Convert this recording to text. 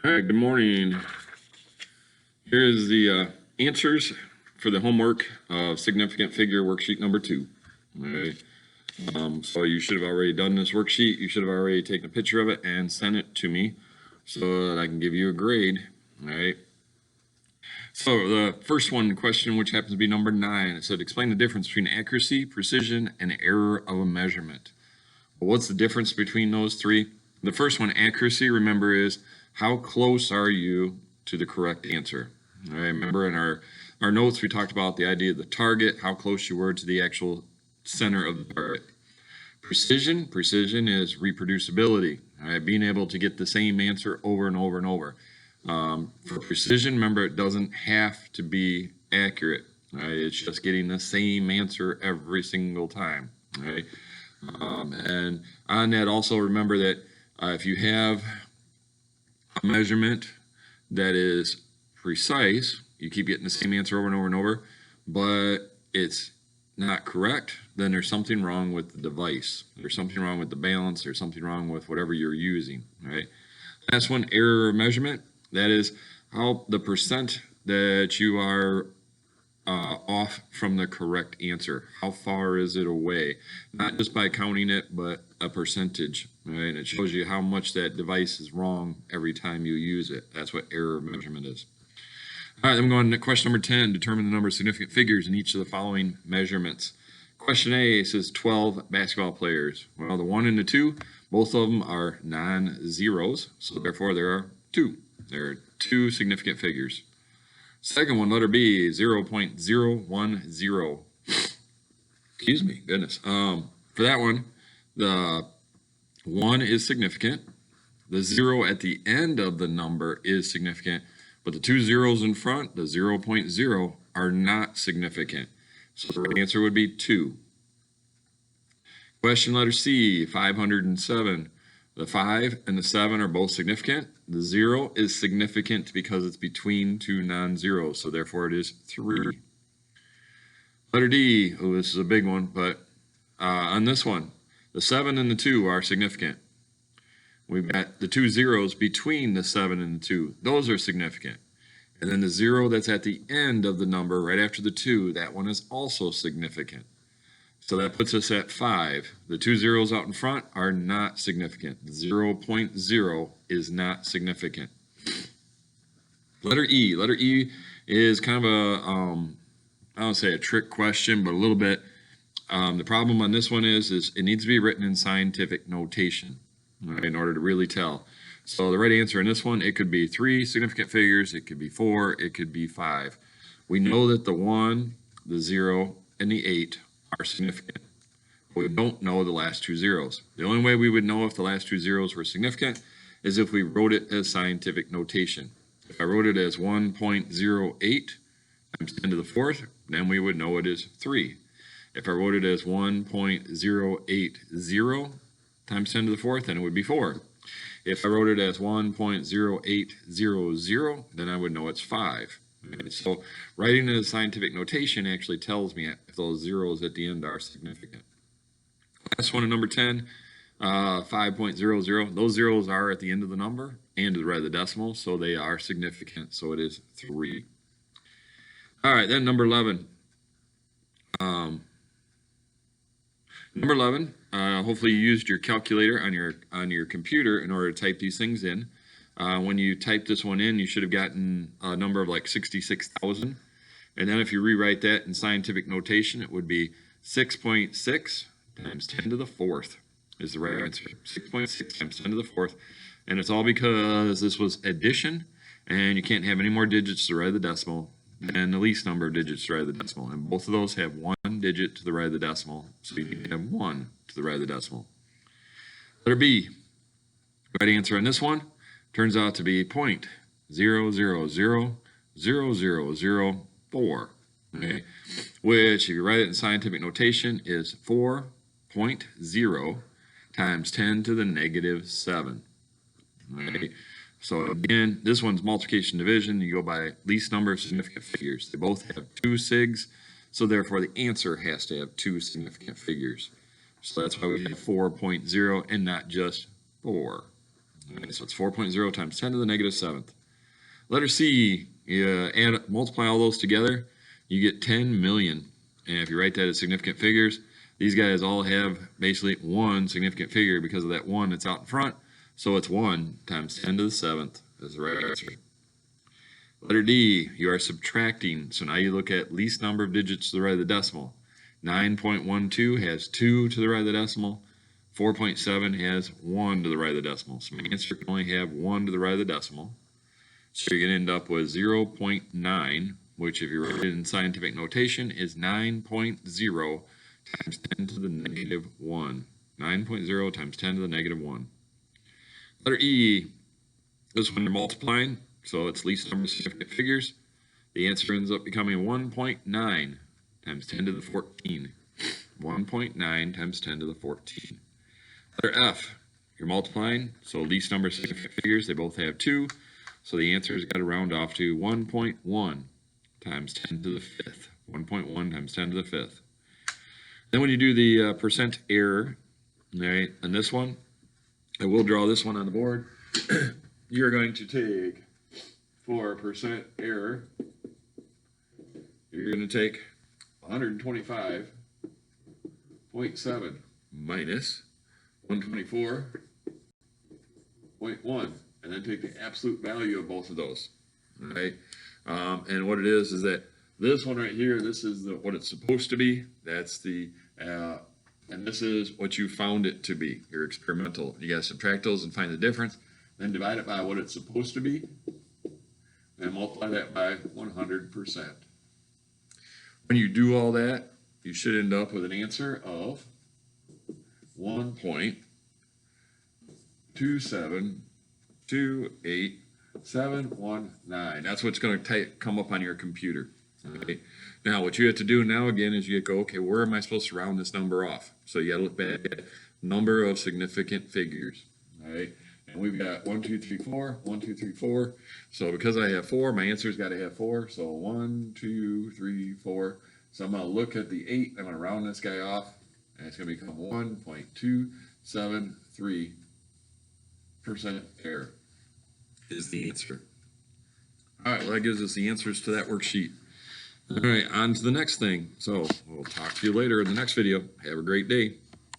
All right, good morning. Here's the answers for the homework of significant figure worksheet number 2. All right. So you should have already done this worksheet. You should have already taken a picture of it and sent it to me so that I can give you a grade. All right. So the first question, which happens to be number 9, it said explain the difference between accuracy, precision, and error of a measurement. Well, what's the difference between those three? The first one, accuracy, remember, is how close are you to the correct answer? All right, remember in our notes we talked about the idea of the target, how close you were to the actual center of the target. Precision is reproducibility, all right, being able to get the same answer over and over and over. For precision, remember, it doesn't have to be accurate. Right? It's just getting the same answer every single time. Right? And on that, also remember that if you have a measurement that is precise, you keep getting the same answer over and over and over, but it's not correct, then there's something wrong with the device. There's something wrong with the balance. There's something wrong with whatever you're using. Right? Last one, error of measurement. That is how the percent that you are off from the correct answer. How far is it away? Not just by counting it, but a percentage. Right? It shows you how much that device is wrong every time you use it. That's what error of measurement is. All right, then we're going to question number 10. Determine the number of significant figures in each of the following measurements. Question A says 12 basketball players. Well, the 1 and the 2, both of them are non-zeros, so therefore there are 2. There are 2 significant figures. Second one, letter B, 0.010. Excuse me, goodness. For that one, the 1 is significant. The 0 at the end of the number is significant, but the 2 zeros in front, the 0.0, are not significant. So the right answer would be 2. Question letter C, 507. The 5 and the 7 are both significant. The 0 is significant because it's between 2 non-zeros, so therefore it is 3. Letter D, oh, this is a big one, but on this one, the 7 and the 2 are significant. We've got the 2 zeros between the 7 and the 2. Those are significant. And then the 0 that's at the end of the number, right after the 2, that one is also significant. So that puts us at 5. The 2 zeros out in front are not significant. 0.0 is not significant. Letter E. Letter E is kind of a, I don't say a trick question, but a little bit. The problem on this one is it needs to be written in scientific notation, right, in order to really tell. So the right answer in this one, it could be 3 significant figures, it could be 4, it could be 5. We know that the 1, the 0, and the 8 are significant. We don't know the last 2 zeros. The only way we would know if the last 2 zeros were significant is if we wrote it as scientific notation. If I wrote it as 1.08 times 10 to the 4th, then we would know it is 3. If I wrote it as 1.080 times 10 to the 4th, then it would be 4. If I wrote it as 1.0800, then I would know it's 5. Okay, so writing it as scientific notation actually tells me if those zeros at the end are significant. Last one, number 10, 5.00. Those zeros are at the end of the number and to the right of the decimal, so they are significant. So it is 3. All right, then number 11. Number 11. Hopefully you used your calculator on your computer in order to type these things in. When you type this one in, you should have gotten a number of like 66,000. And then if you rewrite that in scientific notation, it would be 6.6 times 10 to the 4th is the right answer. 6.6 times 10 to the 4th. And it's all because this was addition, and you can't have any more digits to the right of the decimal than the least number of digits to the right of the decimal. And both of those have 1 digit to the right of the decimal, so you can have 1 to the right of the decimal. Letter B. The right answer on this one turns out to be 0.000004, okay? Which, if you write it in scientific notation, is 4.0 times 10 to the negative 7. Okay? So again, this one's multiplication division. You go by least number of significant figures. They both have 2 sigs, so therefore the answer has to have 2 significant figures. So that's why we have 4.0 and not just 4. All right, so it's 4.0 times 10 to the negative 7th. Letter C, you multiply all those together, you get 10 million. And if you write that as significant figures, these guys all have basically one significant figure because of that one that's out in front. So it's 1 times 10 to the 7th is the right answer. Letter D, you are subtracting. So now you look at least number of digits to the right of the decimal. 9.12 has 2 to the right of the decimal. 4.7 has 1 to the right of the decimal. So my answer can only have 1 to the right of the decimal. So you're going to end up with 0.9, which if you write it in scientific notation is 9.0 times 10 to the negative 1. 9.0 times 10 to the negative 1. Letter E, this one you're multiplying, so it's least number of significant figures. The answer ends up becoming 1.9 times 10 to the 14. 1.9 times 10 to the 14. Letter F, you're multiplying, so least number of significant figures, they both have 2. So the answer has got to round off to 1.1 times 10 to the 5th. 1.1 times 10 to the 5th. Then when you do the percent error, all right, on this one, I will draw this one on the board. You're going to take, for percent error, you're going to take 125.7 minus 124.1. And then take the absolute value of both of those, right? And what it is that this one right here, this is what it's supposed to be. That's the, and this is what you found it to be, your experimental. You got to subtract those and find the difference, then divide it by what it's supposed to be, and multiply that by 100%. When you do all that, you should end up with an answer of 1.2728719. That's what's going to come up on your computer. Okay. Now, what you have to do now again is you go, okay, where am I supposed to round this number off? So you got to look back at number of significant figures. All right. And we've got 1, 2, 3, 4, 1, 2, 3, 4. So because I have 4, my answer's got to have 4. So 1, 2, 3, 4. So I'm going to look at the 8. I'm going to round this guy off, and it's going to become 1.273% error is the answer. All right, well, that gives us the answers to that worksheet. All right, on to the next thing. So we'll talk to you later in the next video. Have a great day.